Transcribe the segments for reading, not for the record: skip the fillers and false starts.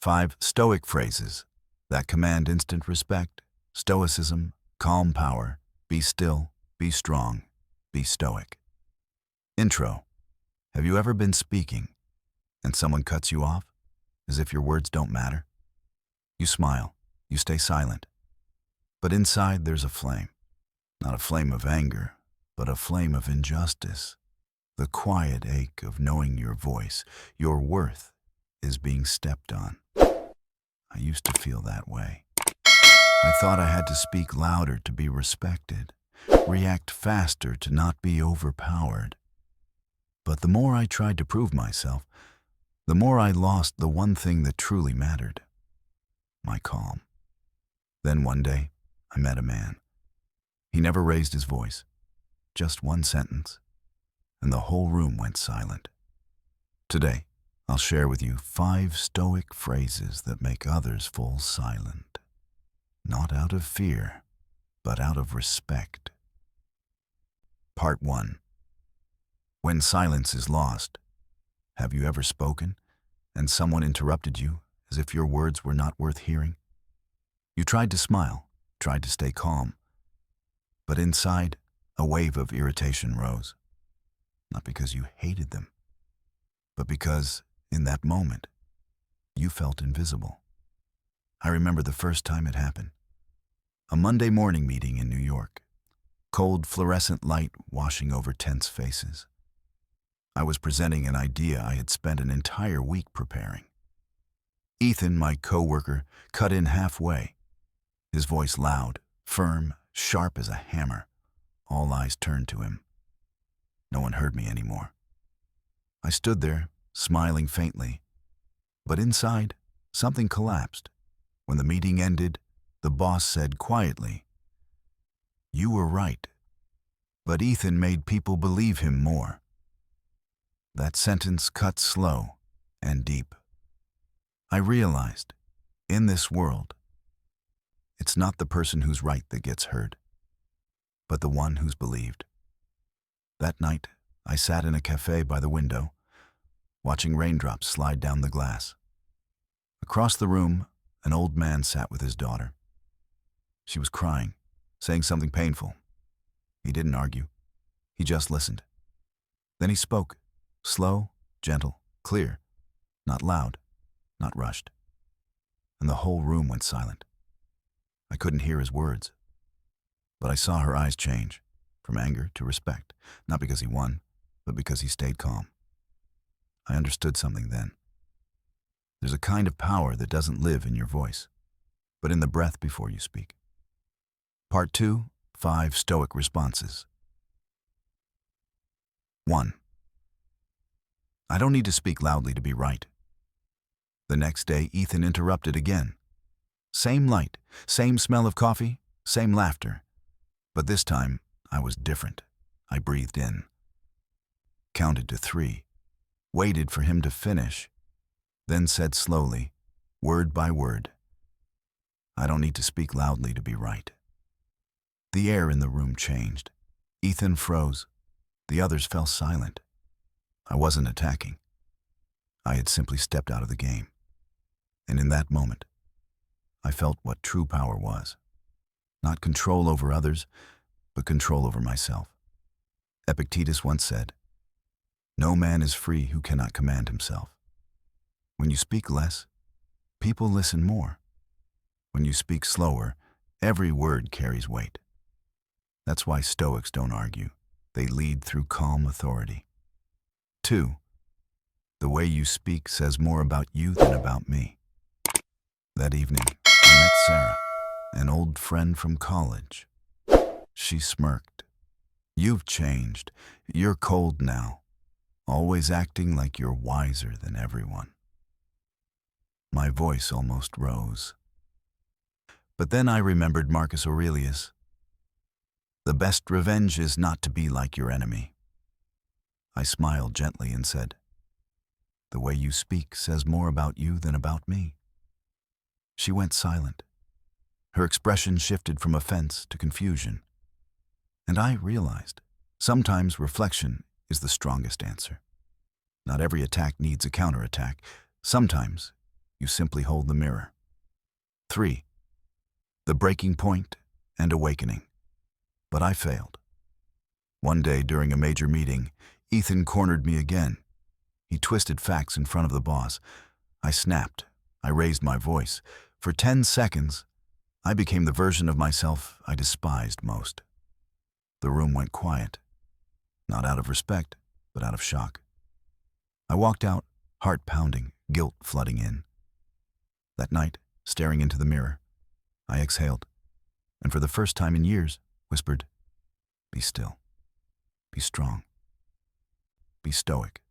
5 Stoic phrases that command instant respect. Stoicism, calm power, be still, be strong, be stoic. Intro. Have you ever been speaking and someone cuts you off as if your words don't matter? You smile, you stay silent, but inside there's a flame. Not a flame of anger, but a flame of injustice. The quiet ache of knowing your voice, your worth, is being stepped on. I used to feel that way. I thought I had to speak louder to be respected, react faster to not be overpowered. But the more I tried to prove myself, the more I lost the one thing that truly mattered: my calm. Then one day, I met a man. He never raised his voice, just one sentence, and the whole room went silent. Today, I'll share with you 5 Stoic phrases that make others fall silent, not out of fear, but out of respect. Part 1. When silence is lost. Have you ever spoken and someone interrupted you as if your words were not worth hearing? You tried to smile, tried to stay calm, but inside, a wave of irritation rose. Not because you hated them, but because, in that moment, you felt invisible. I remember the first time it happened. A Monday morning meeting in New York. Cold fluorescent light washing over tense faces. I was presenting an idea I had spent an entire week preparing. Ethan, my co-worker, cut in halfway. His voice loud, firm, sharp as a hammer. All eyes turned to him. No one heard me anymore. I stood there, smiling faintly, but inside, something collapsed. When the meeting ended, the boss said quietly, "You were right, but Ethan made people believe him more." That sentence cut slow and deep. I realized, in this world, it's not the person who's right that gets heard, but the one who's believed. That night, I sat in a cafe by the window, watching raindrops slide down the glass. Across the room, an old man sat with his daughter. She was crying, saying something painful. He didn't argue. He just listened. Then he spoke, slow, gentle, clear, not loud, not rushed. And the whole room went silent. I couldn't hear his words, but I saw her eyes change, from anger to respect, not because he won, but because he stayed calm. I understood something then. There's a kind of power that doesn't live in your voice, but in the breath before you speak. Part 2, 5 Stoic responses. 1. I don't need to speak loudly to be right. The next day, Ethan interrupted again. Same light, same smell of coffee, same laughter. But this time, I was different. I breathed in, counted to 3, waited for him to finish, then said slowly, word by word, "I don't need to speak loudly to be right." The air in the room changed. Ethan froze. The others fell silent. I wasn't attacking. I had simply stepped out of the game. And in that moment, I felt what true power was. Not control over others, but control over myself. Epictetus once said, "No man is free who cannot command himself." When you speak less, people listen more. When you speak slower, every word carries weight. That's why Stoics don't argue. They lead through calm authority. 2. The way you speak says more about you than about me. That evening, I met Sarah, an old friend from college. She smirked. "You've changed. You're cold now, always acting like you're wiser than everyone." My voice almost rose. But then I remembered Marcus Aurelius. The best revenge is not to be like your enemy. I smiled gently and said, "The way you speak says more about you than about me." She went silent. Her expression shifted from offense to confusion. And I realized, sometimes reflection is the strongest answer. Not every attack needs a counterattack. Sometimes You simply hold the mirror. 3. The breaking point and awakening. But I failed. One day during a major meeting, Ethan cornered me again. He twisted facts in front of the boss. I snapped. I raised my voice. For 10 seconds, I became the version of myself I despised most. The room went quiet, not out of respect, but out of shock. I walked out, heart pounding, guilt flooding in. That night, staring into the mirror, I exhaled, and for the first time in years, whispered, "Be still. Be strong. Be stoic."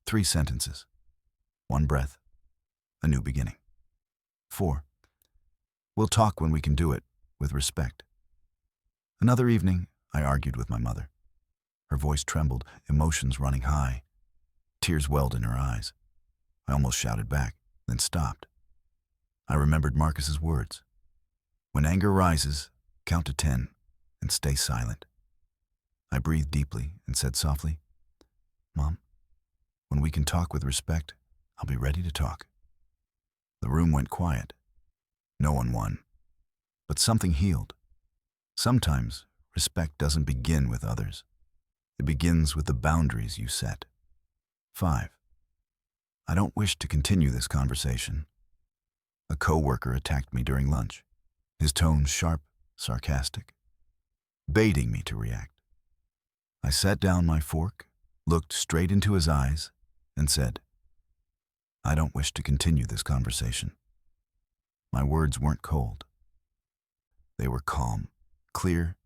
3 sentences. 1 breath. A new beginning. 4. We'll talk when we can do it, with respect. Another evening, I argued with my mother. Her voice trembled, emotions running high. Tears welled in her eyes. I almost shouted back, then stopped. I remembered Marcus's words. When anger rises, count to 10 and stay silent. I breathed deeply and said softly, "Mom, when we can talk with respect, I'll be ready to talk." The room went quiet. No one won. But something healed. Sometimes respect doesn't begin with others. It begins with the boundaries you set. 5. I don't wish to continue this conversation. A coworker attacked me during lunch, his tone sharp, sarcastic, baiting me to react. I set down my fork, looked straight into his eyes, and said, "I don't wish to continue this conversation." My words weren't cold. They were calm, clear,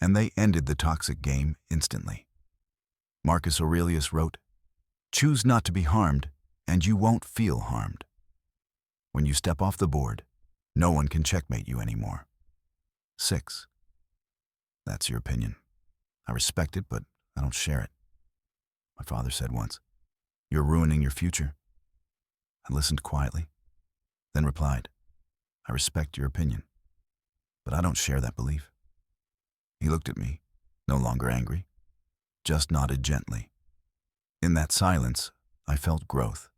and they ended the toxic game instantly. Marcus Aurelius wrote, "Choose not to be harmed, and you won't feel harmed." When you step off the board, no one can checkmate you anymore. 6. That's your opinion. I respect it, but I don't share it. My father said once, "You're ruining your future." I listened quietly, then replied, "I respect your opinion, but I don't share that belief." He looked at me, no longer angry, just nodded gently. In that silence, I felt growth.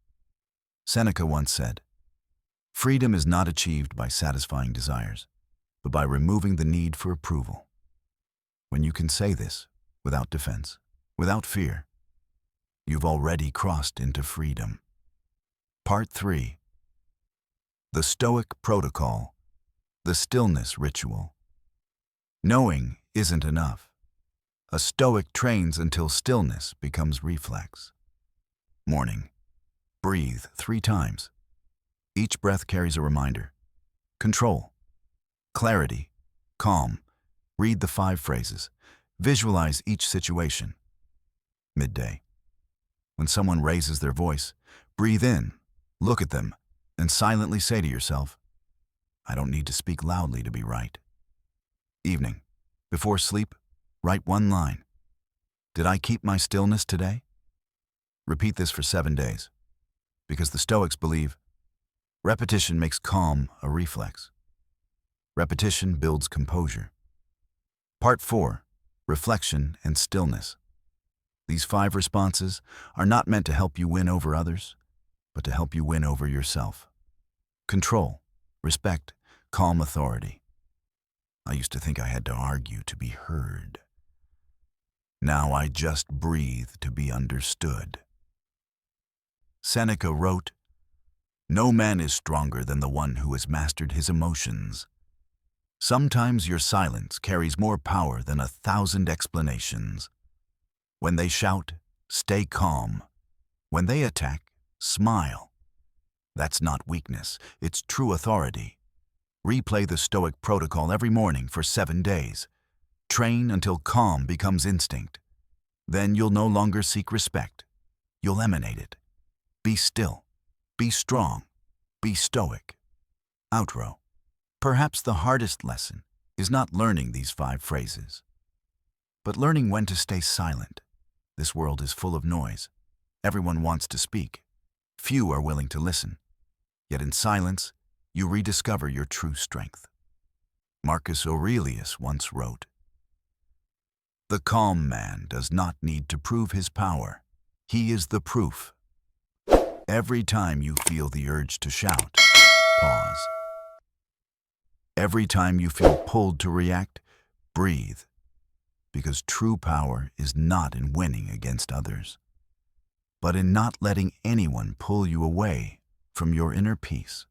Seneca once said, "Freedom is not achieved by satisfying desires, but by removing the need for approval." When you can say this, without defense, without fear, you've already crossed into freedom. Part 3. The Stoic Protocol, the Stillness Ritual. Knowing isn't enough. A Stoic trains until stillness becomes reflex. Morning. Breathe 3 times. Each breath carries a reminder. Control. Clarity. Calm. Read the 5 phrases. Visualize each situation. Midday. When someone raises their voice, breathe in, look at them, and silently say to yourself, "I don't need to speak loudly to be right." Evening. Before sleep, write 1 line. Did I keep my stillness today? Repeat this for 7 days, because the Stoics believe repetition makes calm a reflex. Repetition builds composure. Part 4. Reflection and stillness. These 5 responses are not meant to help you win over others, but to help you win over yourself. Control, respect, calm authority. I used to think I had to argue to be heard. Now I just breathe to be understood. Seneca wrote, "No man is stronger than the one who has mastered his emotions." Sometimes your silence carries more power than 1,000 explanations. When they shout, stay calm. When they attack, smile. That's not weakness, it's true authority. Replay the Stoic Protocol every morning for 7 days. Train until calm becomes instinct. Then you'll no longer seek respect. You'll emanate it. Be still. Be strong. Be stoic. Outro. Perhaps the hardest lesson is not learning these 5 phrases, but learning when to stay silent. This world is full of noise. Everyone wants to speak. Few are willing to listen. Yet in silence, you rediscover your true strength. Marcus Aurelius once wrote, "The calm man does not need to prove his power. He is the proof." Every time you feel the urge to shout, pause. Every time you feel pulled to react, breathe. Because true power is not in winning against others, but in not letting anyone pull you away from your inner peace.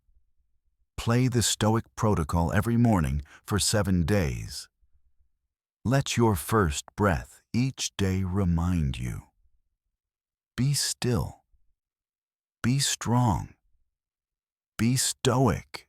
Play the Stoic protocol every morning for 7 days. Let your first breath each day remind you. Be still. Be strong. Be stoic.